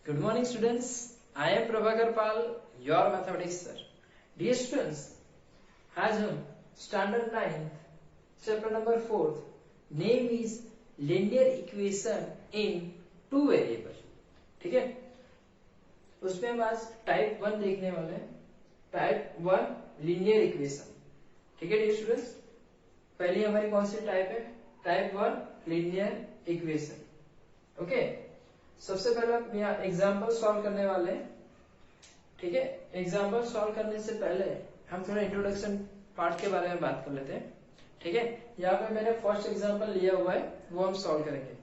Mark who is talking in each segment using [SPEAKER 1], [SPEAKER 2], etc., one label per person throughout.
[SPEAKER 1] Good morning, students. I am Prabhakar Pal, your mathematics sir. Dear students, आज हम standard 9 chapter number 4 name is linear equation in two variable, ठीक है। उसमें हम आज type 1 देखने वाले हैं। टाइप 1 लीनियर इक्वेशन, ठीक है डियर स्टूडेंट्स। पहली हमारी कौन सी टाइप है? Type 1 linear equation. ओके, सबसे पहले हम यहाँ एग्जाम्पल सॉल्व करने वाले हैं, ठीक है। एग्जाम्पल सॉल्व करने से पहले हम थोड़ा इंट्रोडक्शन पार्ट के बारे में बात कर लेते हैं, ठीक है। यहाँ पे मैंने फर्स्ट एग्जाम्पल लिया हुआ है, वो हम सॉल्व करेंगे।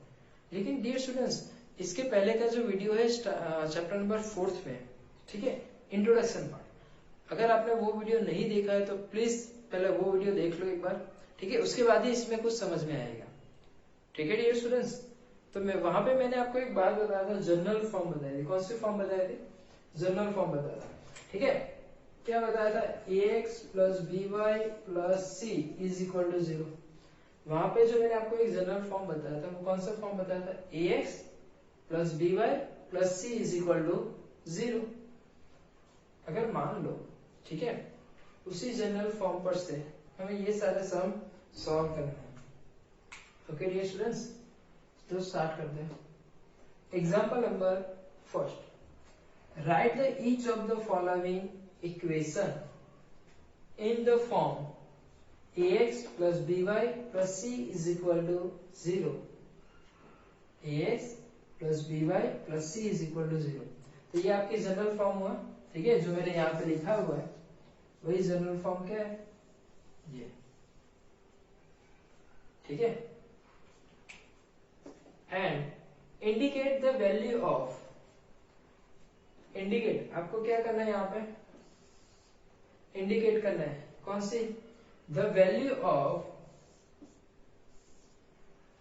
[SPEAKER 1] लेकिन डियर स्टूडेंट्स, इसके पहले का जो वीडियो है चैप्टर नंबर 4 में, ठीक है, इंट्रोडक्शन पार्ट, अगर आपने वो वीडियो नहीं देखा है तो प्लीज पहले वो वीडियो देख लो एक बार, ठीक है। उसके बाद ही इसमें कुछ समझ में आएगा, ठीक है डियर स्टूडेंट्स। तो मैं वहां पे मैंने आपको एक बात बताया था, जनरल फॉर्म बताई थी। कौन सी फॉर्म बताई थी? जनरल फॉर्म बताया था, ठीक है। क्या बताया था? ax plus by plus c is equal to 0। वहां पे जो मैंने आपको एक जनरल फॉर्म बताया था, वो कौन सा फॉर्म बताया था? ax plus by plus c is equal to 0। अगर मान लो, ठीक है, उसी जनरल फॉर्म पर से हमें ये सारे सम सॉल्व करना है। ओके डियर स्टूडेंट्स, तो स्टार्ट करते हैं। Example number first, write the each of the following equation in the form ax plus by plus c is equal to 0। ax plus by plus c is equal to 0। तो ये आपकी general form हुआ, ठीक है। जो मैंने यहाँ पे लिखा हुआ है वही जनरल फॉर्म क्या है, ये, ठीक है। And indicate the value of, indicate आपको क्या करना है, यहाँ पे इंडिकेट करना है कौन सी? The value of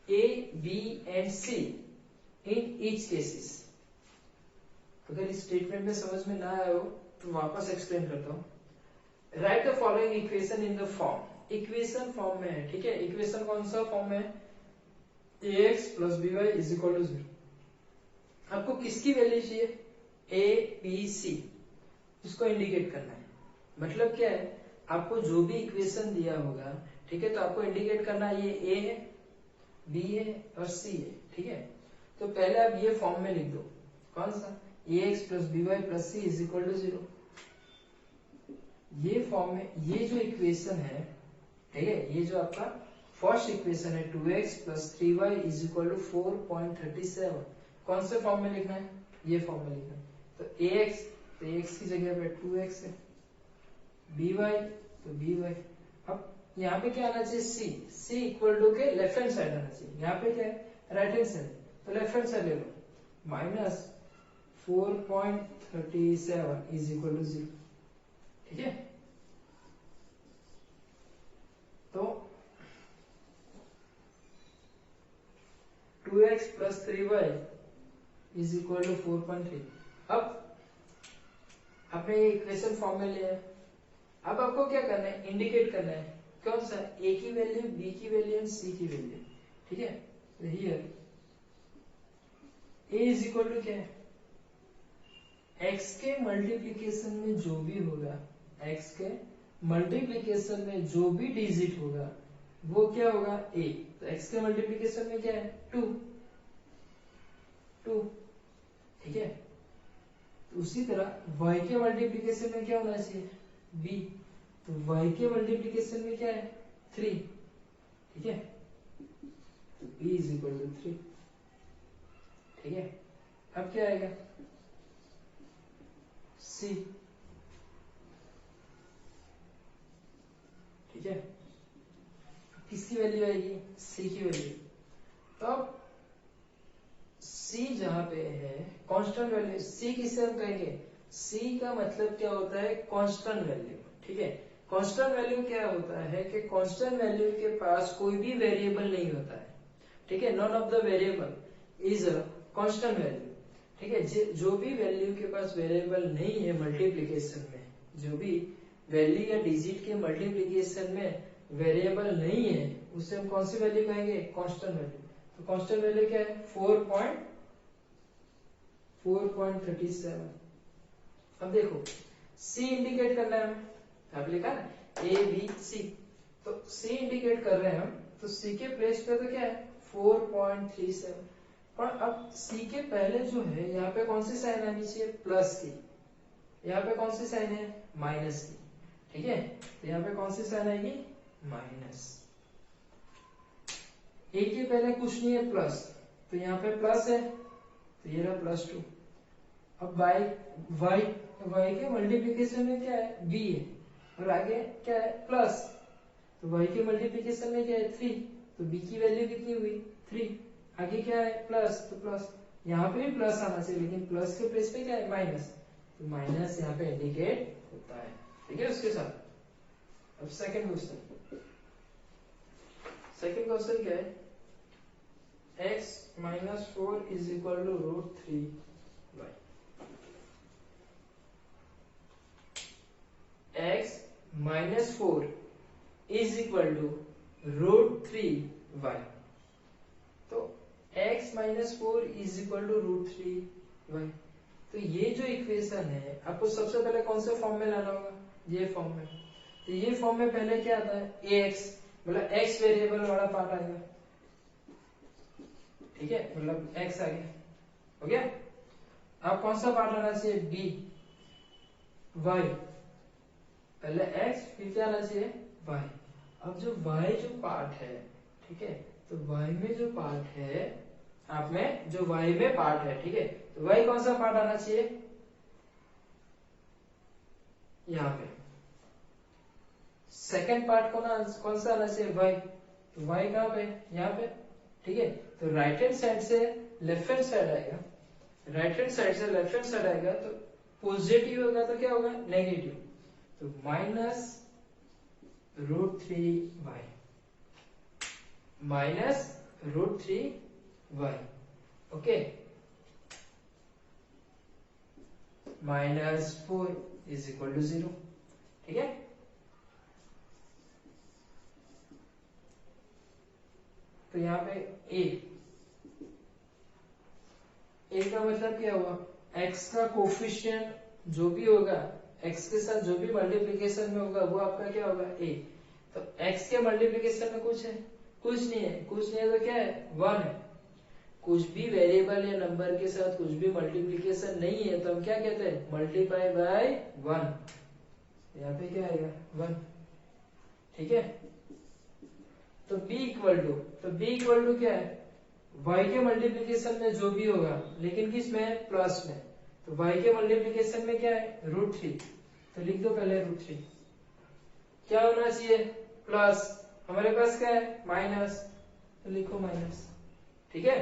[SPEAKER 1] A B and C in each cases. अगर इस स्टेटमेंट में समझ में ना आया हो तो वापस एक्सप्लेन करता हूं। Right the following equation in the form, equation form में है, ठीक है। इक्वेशन कौन सा फॉर्म में है? ax plus by is equal to 0। आपको किसकी वैल्यू चाहिए? ए बी सी, इसको इंडिकेट करना है। मतलब क्या है, आपको जो भी इक्वेशन दिया होगा, ठीक है, तो आपको इंडिकेट करना है ये ए है, बी है और सी है, ठीक है। तो पहले आप ये फॉर्म में लिख दो, कौन सा? ax plus by plus C is equal to 0। ये फॉर्म में ये जो इक्वेशन है, ठीक है, ये जो आपका फर्स्ट इक्वेशन है 2x plus 3y is equal to 4.37, कौन से फॉर्म में लिखना है? ये फॉर्म में लिखना है। तो ax, तो ax की जगह पे 2x है, by तो by। अब यहाँ पे क्या आना चाहिए? c इक्वल टू के लेफ्ट हैंड साइड आना चाहिए। यहाँ पे क्या है? राइट हैंड साइड, तो लेफ्ट हैंड साइड ले लो, माइनस 4.37 इज इक्वल टू 0, ठीक है। तो 2x plus 3y is equal to 4.3। अब आपने ये इक्वेशन फॉर्म में लिया है। अब आपको क्या करना है? इंडिकेट करना है कौन सा? a की वैल्यू, b की वैल्यू एंड c की वैल्यू, ठीक है। तो here a is equal to क्या है? x के मल्टीप्लीकेशन में जो भी होगा, x के मल्टीप्लीकेशन में जो भी डिजिट होगा वो क्या होगा? a। तो x के मल्टीप्लीकेशन में क्या है? 2, ठीक है। तो उसी तरह y के मल्टीप्लीकेशन में क्या होना चाहिए? b। तो y के मल्टीप्लीकेशन में क्या है? 3, ठीक है। तो b इज इक्वल टू 3, ठीक है। अब क्या आएगा? c, ठीक है। किसकी वैल्यू आएगी? c की वैल्यू। तो अब c जहां पे है कांस्टेंट वैल्यू, c किसे हम कहेंगे? c का मतलब क्या होता है? कांस्टेंट वैल्यू, ठीक है। कांस्टेंट वैल्यू क्या होता है कि कांस्टेंट वैल्यू के पास कोई भी वेरिएबल नहीं होता है, ठीक है। None of the variable is a constant value, ठीक है। जो भी वैल्यू के पास वेरिएबल नहीं है मल्टीप्लीकेशन में, जो भी वैल्यू या डिजिट के मल्टीप्लीकेशन में वेरिएबल नहीं है, उसे हम कौन सी वैल्यू कहेंगे? Constant value. तो कांस्टेंट वैल्यू क्या है? 4.37। अब देखो C इंडिकेट करना है हमें, यहाँ पे लिखा है ना A B C, तो C इंडिकेट कर रहे हैं हम, तो C के प्लेस पे तो क्या है 4.37, पर अब C के पहले जो है यहाँ पे कौन सी साइन आनी चाहिए प्लस की, यहाँ पे कौन सी साइन है माइनस की, ठीक है, तो यहाँ पे कौन सी साइन आएगी माइनस। A के पहले कुछ नहीं है प्लस, तो यहाँ पे प्लस है, तो ये रहा +2। अब y के मल्टीप्लिकेशन में क्या है b है, और आगे क्या है प्लस, तो y के मल्टीप्लिकेशन में क्या है 3, तो b की वैल्यू कितनी हुई 3, आगे क्या है प्लस, तो प्लस यहाँ पे भी प्लस आना चाहिए, लेकिन प्लस के प्लेस पे क्या है माइनस, तो माइनस यहाँ पे इंडिकेट होता है, ठीक है उसके साथ। अब सेकंड क्वेश्चन क्या है x - 4 = √3y, x - 4 = √3y, तो x - 4 = √3y, तो ये जो इक्वेशन है आपको सबसे पहले कौन से फॉर्म में लाना होगा, ये फॉर्म में, तो ये फॉर्म में पहले क्या आता है ax, मतलब x वेरिएबल वाला पार्ट आएगा, ठीक है, मतलब x आ गया, हो गया। अब कौन सा पार्ट आना चाहिए b, y, पहले x फिर क्या आना चाहिए y। अब जो y जो पार्ट है, ठीक है, तो y में जो पार्ट है, आप में जो y में पार्ट है, ठीक है, तो y कौन सा पार्ट आना चाहिए यहाँ पे, सेकंड पार्ट कौन सा आना चाहिए y, तो y कहाँ पे यहाँ पे, ठीक है, तो राइट हैंड साइड से लेफ्ट हैंड साइड आएगा, राइट हैंड साइड से लेफ्ट हैंड साइड आएगा, तो पॉजिटिव होगा तो क्या होगा नेगेटिव, तो -√3y, -√3y, ओके, -4 = 0, ठीक है। तो यहाँ पे a का मतलब क्या हुआ, x का कोफिशिएंट जो भी होगा, x के साथ जो भी मल्टीप्लिकेशन में होगा वो आपका क्या होगा a, तो x के मल्टीप्लिकेशन में कुछ है, कुछ नहीं है तो क्या है 1 है, कुछ भी वेरिएबल या नंबर के साथ कुछ भी मल्टीप्लिकेशन नहीं है तो हम क्या कहते हैं मल्टीप्लाई बाय 1, यहाँ पे क्या आएगा 1, ठीक है। तो b इक्वल टू क्या है y के मल्टीप्लिकेशन में जो भी होगा, लेकिन किस में प्लस में, तो y के मल्टीप्लिकेशन में क्या है √3, तो लिख दो पहले √3, क्या होना चाहिए प्लस, हमारे पास क्या है माइनस, तो लिखो माइनस, ठीक है।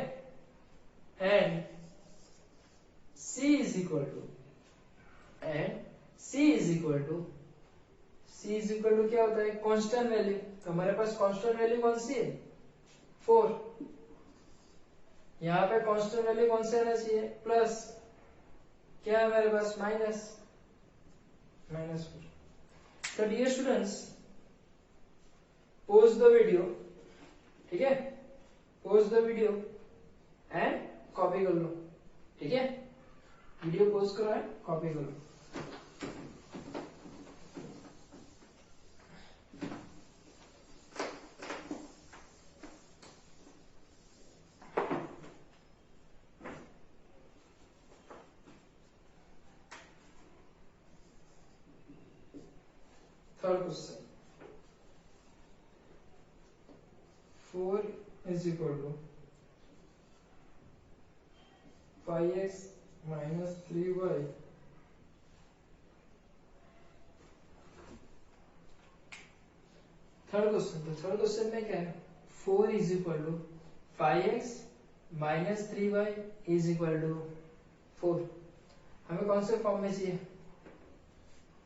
[SPEAKER 1] And c is equal to क्या होता है कांस्टेंट वैल्यू, तो हमारे पास कांस्टेंट वैल्यू कौन सी है 4, यहाँ पे कांस्टेंट वैल्यू कौन सी आना चाहिए प्लस, क्या है हमारे पास -4। तो dear students pause the video, ठीक है, pause the video and copy कर लो, ठीक है, वीडियो पॉज करो एंड कॉपी कर लो। Third question 4 = 5x - 3y, third question में क्या है 4 = 5x - 3y = 4, हमें कौन से फॉर्म में चाहिए,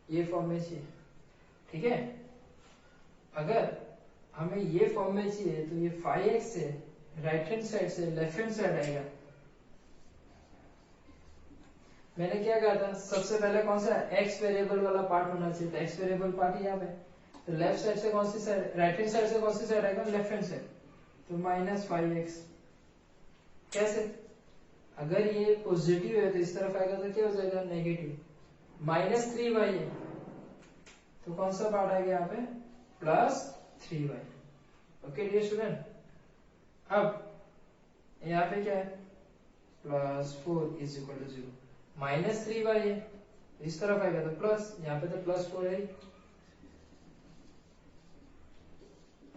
[SPEAKER 1] ये फॉर्म में चाहिए, ठीक है। अगर हमें ये फॉर्म में चाहिए तो ये 5x से राइट हैंड साइड से लेफ्ट हैंड साइड आएगा, मैंने क्या कहा था सबसे पहले कौन सा x वेरिएबल वाला पार्ट होना चाहिए, तो x वेरिएबल पार्ट यहाँ पे, तो लेफ्ट साइड से कौन सी साइड, राइट हैंड साइड से कौन सी साइड आएगा लेफ्ट हैंड साइड, तो -5x, कैसे अगर ये पॉजिटिव है तो इस तरफ आएगा तो क्या हो जाएगा नेगेटिव। -3y है तो कौन सा पार्ट आ गया यहाँ पे +3y। ओके डियर स्टूडेंट, अब यहाँ पे क्या है +4 इज इक्वल टू 0, -3y है इस तरफ आएगा तो प्लस, यहाँ पे तो +4 है।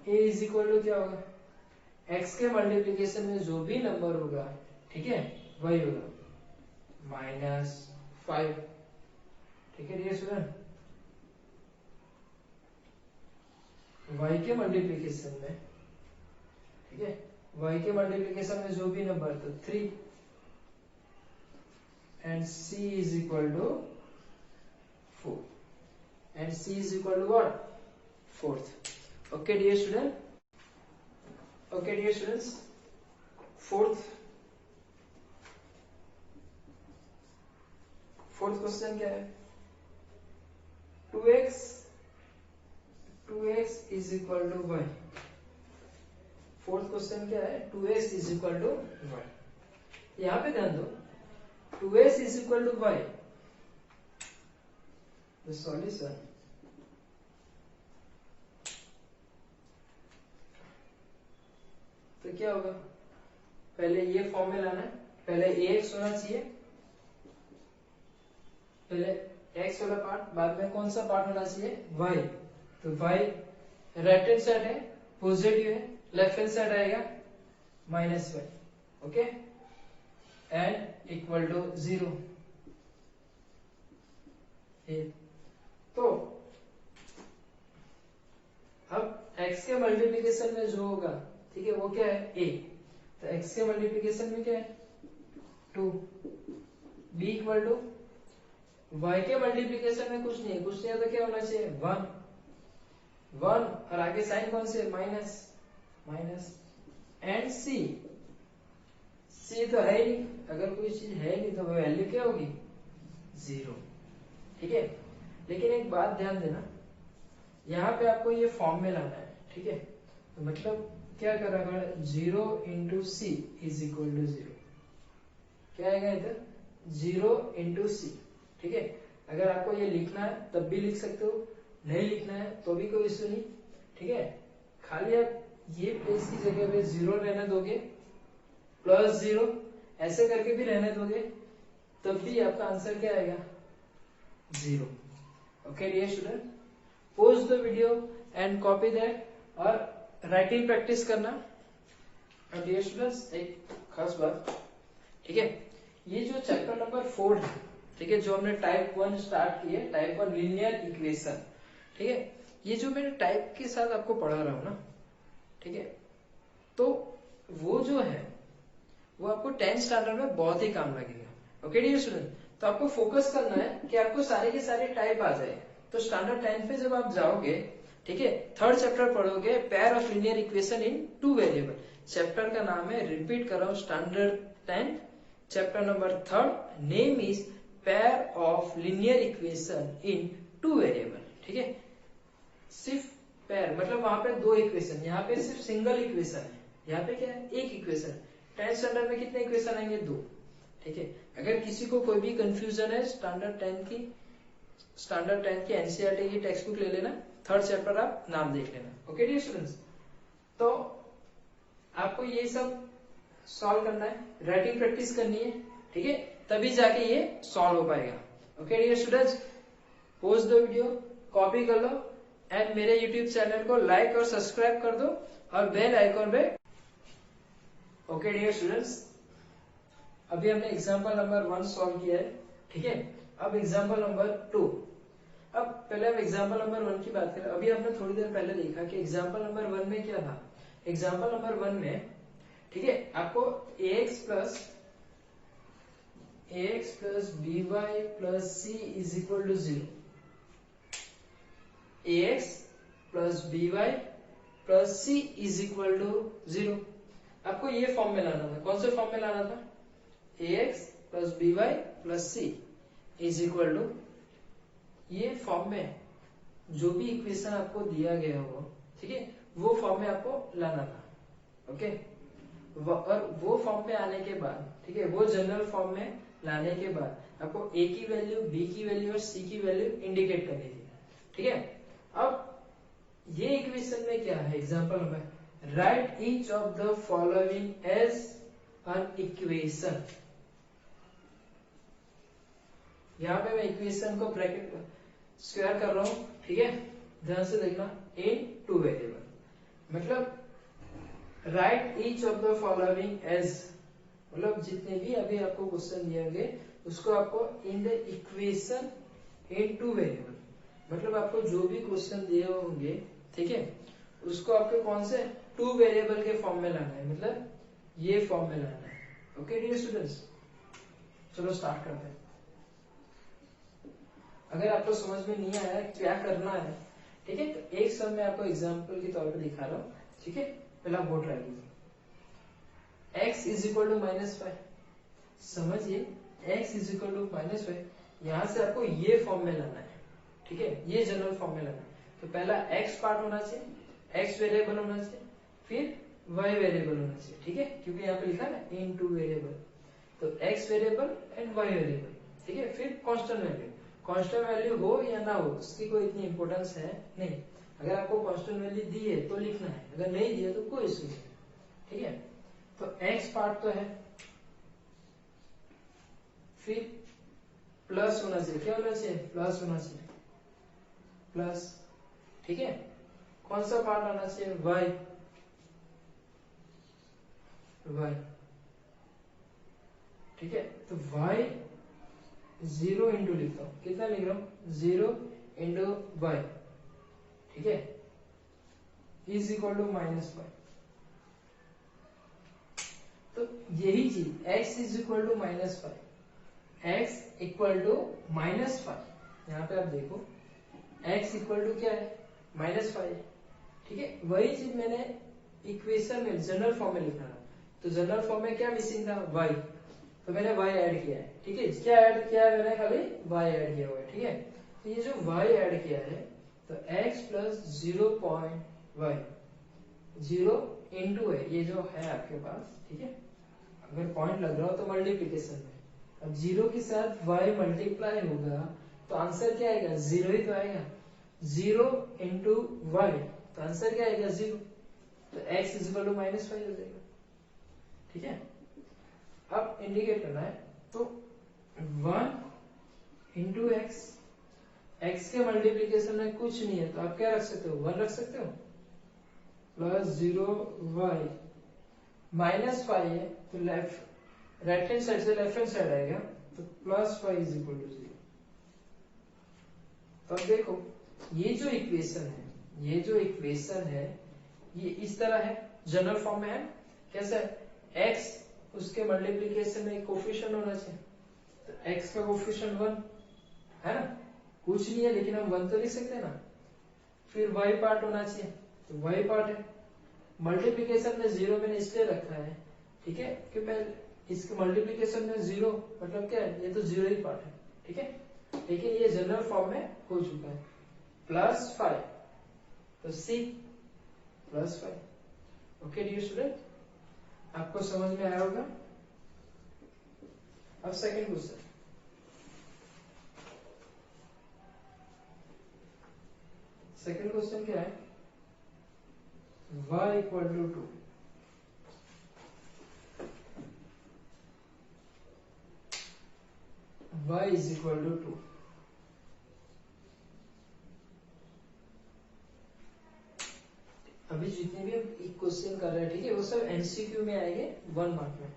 [SPEAKER 1] a इज इक्वल टू क्या होगा, x के मल्टीप्लीकेशन में जो भी नंबर होगा, ठीक है, वही होगा -5। ठीक है डियर स्टूडेंट, y के मल्टीप्लीकेशन में, ठीक है, y के मल्टीप्लीकेशन में जो भी नंबर तो 3 and c is equal to 4 and c is equal to what 4th। Okay dear student, okay dear students, fourth question क्या है, 2x is equal to y। Fourth question क्या है, 2x is equal to y। यहां पे ध्यान दो, 2x is equal to y, the solution तो क्या होगा, पहले ये फॉर्म में लाना है, पहले ax होना चाहिए, पहले x वाला पार्ट, बाद में कौन सा पार्ट होना चाहिए y। तो y राइट हैंड साइड है पॉजिटिव है, लेफ्ट हैंड साइड आएगा -y। Okay, and equal to 0। तो अब x के मल्टीप्लिकेशन में जो होगा, ठीक है, वो क्या है a, तो x के मल्टीप्लिकेशन में क्या है 2, b इक्वल टू y के मल्टीप्लिकेशन में कुछ नहीं है तो क्या होना चाहिए 1 और आगे साइन कौन से माइनस एंड c तो है ही नहीं, अगर कोई चीज है नहीं तो वैल्यू क्या होगी 0। ठीक है, लेकिन एक बात ध्यान देना, यहाँ पे आपको ये फॉर्म में लाना है, ठीक है, तो मतलब क्या करेगा 0 into C is equal to 0, क्या आएगा इधर 0 इंटू सी। ठीक है, अगर आपको ये लिखना है तब भी लिख सकते हो, नहीं लिखना है तो भी कोई इश्यू नहीं। ठीक है, खाली आप ये प्लेस की जगह पे 0 रहने दोगे, +0 ऐसे करके भी रहने दोगे, तब भी आपका आंसर क्या आएगा 0। Okay dear student, pause the video and copy that और राइटिंग प्रैक्टिस करना। और डियर स्टूडेंट्स एक खास बात, ठीक है, ये जो चैप्टर नंबर 4 है, ठीक है, जो हमने टाइप 1 स्टार्ट किए, टाइप 1 लीनियर इक्वेशन, ठीक है, ये जो मैंने टाइप के साथ आपको पढ़ा रहा हूं ना, ठीक है, तो वो जो है वो आपको 10th स्टैंडर्ड में बहुत ही काम लगेगा। ओके डियर स्टूडेंट, तो आपको फोकस करना है कि आपको सारे के सारे टाइप आ जाए। तो स्टैंडर्ड 10 पे जब आप जाओगे, ठीक है, 3rd चैप्टर पढ़ोगे, pair of linear equation in 2 variable. Chapter का नाम है, रिपीट कर रहा हूं, standard 10 chapter number 3rd, name is pair of linear equation in 2 variable. ठीक है, सिर्फ पेयर मतलब वहां पे 2 इक्वेशन, यहाँ पे सिर्फ सिंगल इक्वेशन है, यहाँ पे क्या है एक इक्वेशन। 10th स्टैंडर्ड में कितने इक्वेशन आएंगे 2। ठीक है, अगर किसी को कोई भी कंफ्यूजन है स्टैंडर्ड 10 की एनसीईआरटी की टेक्स्ट बुक ले लेना, 3rd चैप्टर आप नाम देख लेना। ओके डियर स्टूडेंट्स, तो आपको ये सब सॉल्व करना है, राइटिंग प्रैक्टिस करनी है, ठीक है, तभी जाके ये सॉल्व हो पाएगा। Okay dear students, pause the video, copy कर लो एंड मेरे यूट्यूब चैनल को लाइक और सब्सक्राइब कर दो और बेल आइकॉन पे। ओके डियर स्टूडेंट्स, अभी हमने एग्जांपल नंबर 1 सॉल्व किया है, ठीक है, अब एग्जांपल नंबर 2। अब पहले हम एग्जांपल नंबर 1 की बात करें। अभी आपने थोड़ी देर पहले देखा कि एग्जांपल नंबर 1 में क्या था। एग्जांपल नंबर 1 में, ठीक है, आपको ax plus by plus c is equal to 0, ax plus by plus c is equal to 0, आपको ये फॉर्म में लाना था। कौन से फॉर्म में लाना था, ax plus by plus c is equal to, ये फॉर्म में जो भी इक्वेशन आपको दिया गया हो, ठीक है, वो फॉर्म में आपको लाना था। ओके, और वो फॉर्म पे आने के बाद, ठीक है, वो जनरल फॉर्म में लाने के बाद आपको ए की वैल्यू, बी की वैल्यू और सी की वैल्यू इंडिकेट करनी थी। ठीक है, अब ये इक्वेशन में क्या है, एग्जांपल में write each of the following as an equation. यहाँ पे मैं इक्वेशन को ब्रैकेट स्क्वायर कर रहा हूं, ठीक है, ध्यान से देखना, इन टू वेरिएबल, मतलब write each of the following as, मतलब जितने भी अभी आपको क्वेश्चन दिए होंगे उसको आपको in the equation in two variable, मतलब आपको जो भी क्वेश्चन दिए होंगे, ठीक है, उसको आपको कौन से टू वेरिएबल के फॉर्म में लाना है, मतलब ये फॉर्म में लाना है। ओके डियर स्टूडेंट्स, चलो स्टार्ट करते हैं। अगर आपको समझ में नहीं आया क्या करना है, ठीक है, तो एक सब मैं आपको एग्जांपल के तौर पे दिखा रहा हूँ। ठीक है, पहला बोर्ड ट्राई कीजिए। x इज इक्वल टू -5, समझिए x इज इक्वल टू -5, यहां से आपको ये फॉर्म में लाना है। ठीक है, ये जनरल फॉर्म में लाना है। तो पहला x पार्ट होना चाहिए, x वेरिएबल होना चाहिए, फिर y वेरिएबल होना चाहिए। ठीक है, क्योंकि यहाँ पे लिखा है ना इन टू वेरिएबल, तो x variable and y variable. ठीक है, फिर कांस्टेंट वैल्यू, कांस्टेंट वैल्यू हो या ना हो उसकी कोई इतनी इंपॉर्टेंस है नहीं। अगर आपको कांस्टेंट वैल्यू दी है तो लिखना है, अगर नहीं दी है तो कोई इशू नहीं। ठीक है, तो x पार्ट तो है, फिर प्लस होना चाहिए, क्या होना चाहिए, प्लस होना चाहिए, प्लस। ठीक है, कौन सा पार्ट आना चाहिए, y, y। ठीक है, तो y 0 इंटू लिखता हूं, कितना लिख रहा हूं, 0 इंटू y। ठीक है, इज इक्वल टू -5। तो यही चीज x is equal to -5, x equal to -5, यहाँ पे आप देखो x इक्वल टू क्या है, -5। ठीक है, वही चीज मैंने इक्वेशन में जनरल फॉर्म में लिखना है, तो जनरल फॉर्म में क्या मिसिंग था, y, तो मैंने y ऐड किया है। ठीक है, क्या ऐड किया है मैंने, खाली y ऐड किया हुआ है। ठीक है, तो ये जो y ऐड किया है, तो x प्लस 0.y, 0 इंटू है, ये जो है आपके पास। ठीक है, अगर पॉइंट लग रहा हो तो मल्टीप्लीकेशन में, अब 0 के साथ y मल्टीप्लाई होगा तो आंसर क्या आएगा, 0 ही तो आएगा, 0 इंटू y, तो आंसर क्या आएगा, 0, तो x इज इक्वल टू -5 हो जाएगा। ठीक है, अब इंडिकेट करना है, तो 1 इंटू एक्स, एक्स के मल्टीप्लीकेशन में कुछ नहीं है तो आप क्या रख सकते हो, 1 रख सकते हो, प्लस 0y, -5 है तो लेफ्ट राइट हैंड साइड से लेफ्ट हैंड साइड आएगा, तो +5 इज इक्वल टू 0। तो अब देखो ये जो इक्वेशन है, ये जो इक्वेशन है ये इस तरह है, जनरल फॉर्म में है, कैसे, x उसके मल्टीप्लीकेशन में कोफिशिएंट होना चाहिए, तो x का कोफिशिएंट 1 है ना, कुछ नहीं है लेकिन हम 1 तो लिख सकते हैं ना, फिर y पार्ट होना चाहिए, तो y पार्ट है, मल्टीप्लीकेशन में 0 मैंने इसलिए रखा है, ठीक है, कि पहले इसके मल्टीप्लीकेशन में 0 मतलब क्या है, ये तो 0 ही पार्ट है। ठीक है, लेकिन ये जनरल फॉर्म में हो चुका है, +5, तो c +5। ओके डियर स्टूडेंट, आपको समझ में आया होगा। अब सेकंड क्वेश्चन, सेकंड क्वेश्चन क्या है, y equal to 2, y is equal to 2। अभी जितने भी क्वेश्चन कर रहे हैं, ठीक है, वो सब एमसीक्यू में आएंगे 1 मार्क में।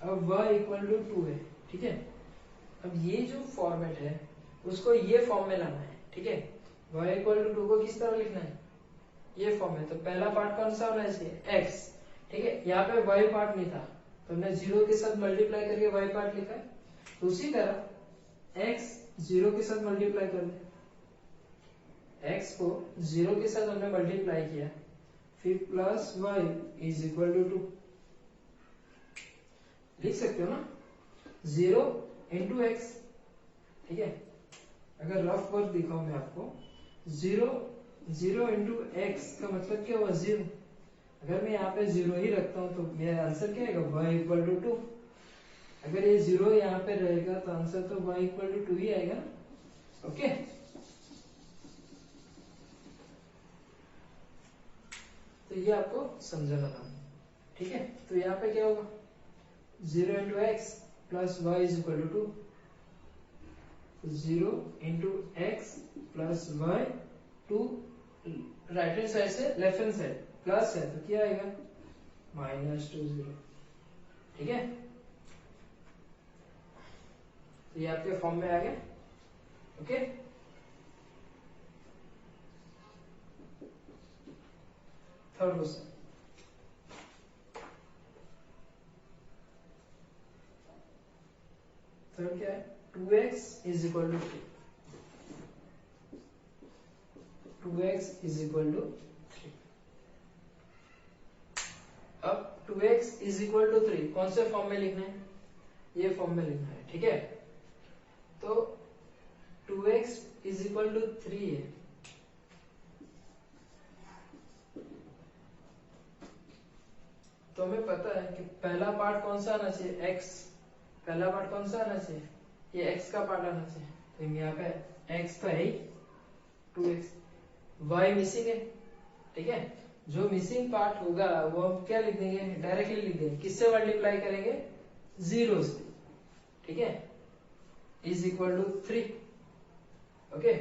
[SPEAKER 1] अब y इक्वल टू 2 है, ठीक है, अब ये जो फॉर्मेट है उसको ये फॉर्म में लाना है। ठीक है, y इक्वल टू 2 को किस तरह लिखना है, ये फॉर्म है, तो पहला पार्ट कौन सा होना चाहिए, x। ठीक है, यहाँ पे y पार्ट नहीं था तो हमने 0 के साथ मल्टीप्लाई करके y पार्ट लिखा है, तो उसी तरह x 0 के साथ मल्टीप्लाई कर दे, x को 0 के साथ हमने मल्टीप्लाई किया, फिर plus y is equal to 2 लिख सकते हो ना, 0 इंटू एक्स। ठीक है, अगर रफ वर्क दिखाऊं मैं आपको, 0 इंटू एक्स का मतलब क्या हुआ, 0। अगर मैं यहाँ पे 0 ही रखता हूँ तो मेरा आंसर क्या आएगा, y इक्वल टू 2। अगर ये 0 यहाँ पे रहेगा तो आंसर तो y इक्वल टू 2 ही आएगा ना। ओके, तो ये आपको समझाना था, ठीक है। तो यहाँ पे क्या होगा, 0 into x plus y is equal to 2, 0 into x plus y 2, right hand side से लेफ्ट हैंड साइड प्लस है तो क्या आएगा -2 0, ठीक है। तो ये आपके फॉर्म में आ गया। ओके, थर्ड क्वेश्चन, थर्ड क्या है, 2x is equal to 3, 2x is equal to 3। अब 2x इज इक्वल टू 3 कौन से फॉर्म में लिखना है, ये फॉर्म में लिखना है, ठीक है। तो 2x इज इक्वल टू 3 है, तो हमें पता है कि पहला पार्ट कौन सा आना चाहिए, x, पहला पार्ट कौन सा आना चाहिए, ये x का पार्ट आना चाहिए। तो यहाँ पे x तो है ही 2x, y मिसिंग है, ठीक है। जो मिसिंग पार्ट होगा वो हम क्या लिख देंगे, डायरेक्टली लिख देंगे, किससे मल्टीप्लाई करेंगे, 0 से, ठीक है, इज इक्वल टू 3। ओके,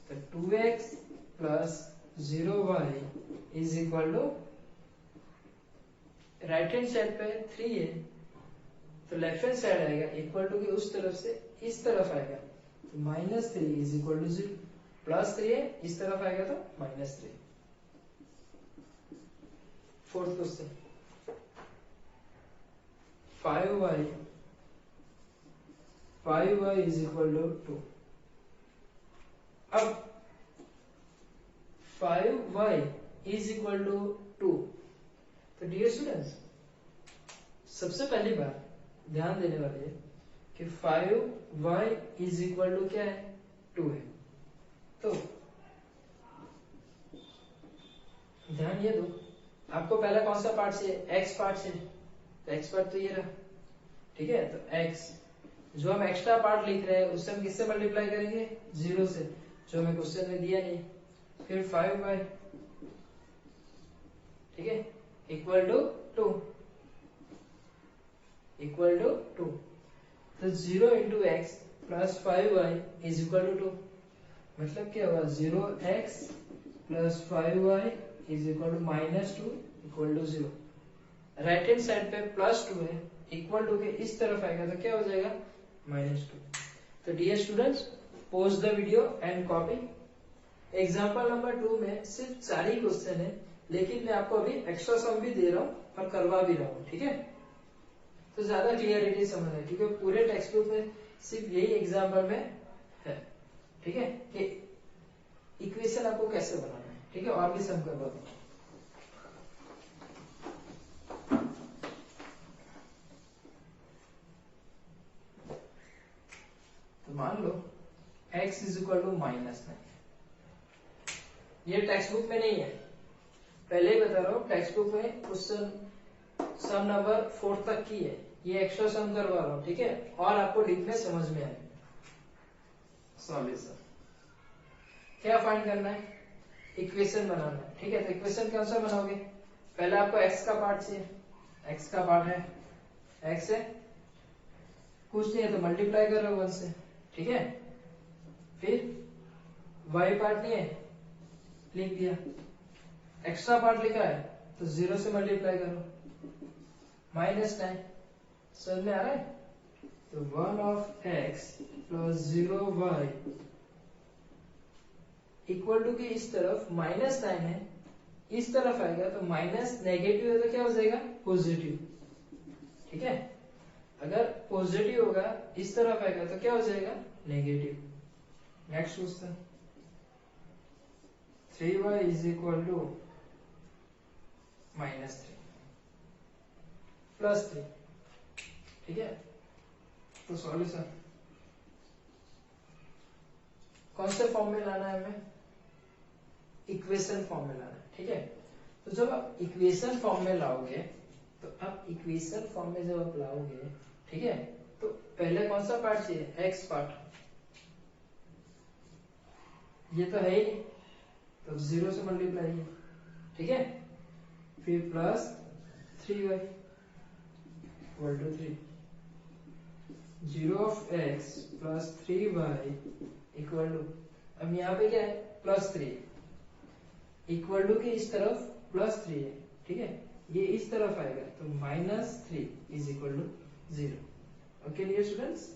[SPEAKER 1] तो 2x plus 0y is equal to, right hand side पे 3 है तो लेफ्ट हैंड साइड आएगा इक्वल टू के उस तरफ से इस तरफ आएगा, तो -3 इज इक्वल टू 0, +3 है इस तरफ आएगा तो -3। Fourth question, 5y is equal to 2। अब 5y इज इक्वल टू 2, तो डियर स्टूडेंट्स सबसे पहली बात ध्यान देने वाली है कि 5y इज इक्वल टू क्या है, 2 है। तो ध्यान ये दो, आपको पहला कौन सा पार्ट चाहिए, x पार्ट चाहिए, तो x पार्ट तो ये रहा, ठीक है। तो x जो हम एक्स्ट्रा पार्ट लिख रहे हैं उससे हम किससे मल्टीप्लाई करेंगे, 0 से, जो हमें क्वेश्चन में दिया नहीं। फिर 5y, ठीक है, इक्वल टू 2, इक्वल टू 2, तो 0 into x plus 5y is equal to 2, मतलब क्या हुआ, 0x plus 5y is equal to -2 equal to 0। Right hand side पे +2 है, इक्वल टू के इस तरफ आएगा तो क्या हो जाएगा, -2। तो dear students pause the video and copy. Example number 2 में सिर्फ 4 ही क्वेश्चन है, लेकिन मैं आपको अभी एक्स्ट्रा सम भी दे रहा हूँ और करवा भी रहा हूँ, ठीक है। तो ज्यादा क्लियरिटी समझ है, क्योंकि पूरे टेक्स्ट बुक में सिर्फ यही एग्जाम्पल में है, ठीक है, कि इक्वेशन आपको कैसे बनाना है, ठीक है, और भी सम करवा दूंगा। तो मान लो x इज इक्वल टू -9, ये टेक्स्ट बुक में नहीं है, पहले ही बता रहा हूँ, टेक्स्ट बुक में क्वेश्चन सम नंबर 4 तक की है, ये एक्स्ट्रा सम करवा रहा हूँ, ठीक है, और आपको लिखने समझ में आए। सॉल्यूशन क्या फाइंड करना है, इक्वेशन बनाना है, ठीक है। तो इक्वेशन कौन सा बनाओगे, पहले आपको x का पार्ट चाहिए, x का पार्ट है, x है, कुछ नहीं है तो मल्टीप्लाई कर रहे हो 1 से, ठीक है। फिर y पार्ट नहीं है, लिख दिया, एक्स्ट्रा पार्ट लिखा है तो 0 से मल्टीप्लाई करो, -9, समझ में आ रहा है। तो 1 of x plus 0y equal to की इस तरफ -9 है, इस तरफ आएगा तो माइनस, नेगेटिव है तो क्या हो जाएगा, पॉजिटिव, ठीक है। अगर पॉजिटिव होगा इस तरफ आएगा तो क्या हो जाएगा, negative. Next question, 3y is equal to -3 +3, ठीक है। तो सॉल्यूशन कौन से फॉर्म में लाना है हमें, इक्वेशन फॉर्म में लाना है, ठीक है। तो जब आप इक्वेशन फॉर्म में लाओगे, तो आप इक्वेशन फॉर्म में जब आप लाओगे, ठीक है, तो पहले कौन सा पार्ट चाहिए, एक्स पार्ट, ये तो है ही नहीं, तो 0 से मल्टीप्लाई है, ठीक है, फिर plus 3y equal to 3, 0 of x plus 3y equal to, अब यहाँ पे क्या है, प्लस 3, इक्वल टू की इस तरफ प्लस 3 है, ठीक है, ये इस तरफ आएगा तो -3 is equal to 0। Okay dear students,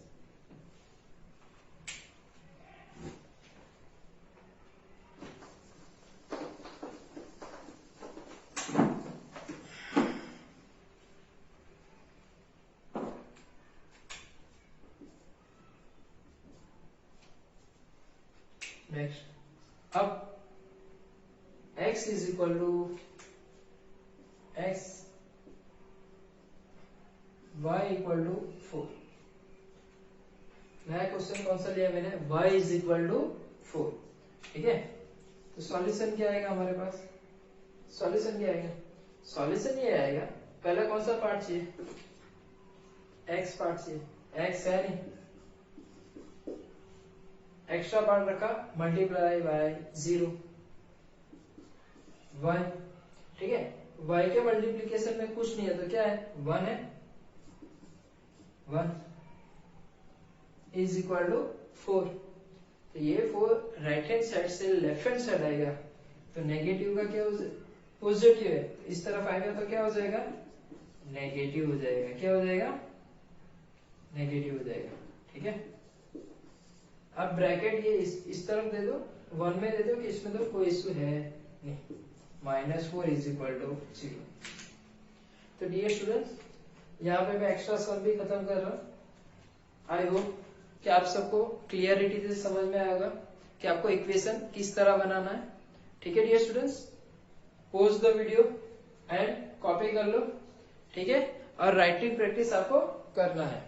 [SPEAKER 1] next, अब x is equal to x, y equal to 4। नया क्वेश्चन कौन सा लिया मैंने, y इज इक्वल टू 4, ठीक है, तो सॉल्यूशन क्या आएगा हमारे पास, सॉल्यूशन क्या आएगा, सॉल्यूशन ये आएगा, पहले कौन सा पार्ट चाहिए, x पार्ट चाहिए, x है नहीं, एक्स्ट्रा पार्ट रखा, मल्टीप्लाई बाय 0 y, ठीक है, y के मल्टीप्लीकेशन में कुछ नहीं है तो क्या है, 1 है, 1 इज इक्वल टू 4, तो ये 4 राइट हैंड साइड से लेफ्ट हैंड साइड आएगा, तो नेगेटिव का क्या हो जाएगा, पॉजिटिव है, तो इस तरफ आएगा तो क्या हो जाएगा, नेगेटिव हो जाएगा, क्या हो जाएगा, नेगेटिव हो जाएगा, ठीक है। अब ब्रैकेट ये इस तरफ दे दो, 1 में दे दो कि इसमें तो कोई इश्यू है नहीं, -4 इज इक्वल टू 0। तो डियर स्टूडेंट्स, यहाँ पे मैं एक्स्ट्रा सम भी खत्म कर रहा हूँ। आई होप कि आप सबको क्लियरिटी से समझ में आएगा कि आपको इक्वेशन किस तरह बनाना है, ठीक है dear students. Pause the video and copy कर लो, ठीक है, और राइटिंग प्रैक्टिस आपको करना है।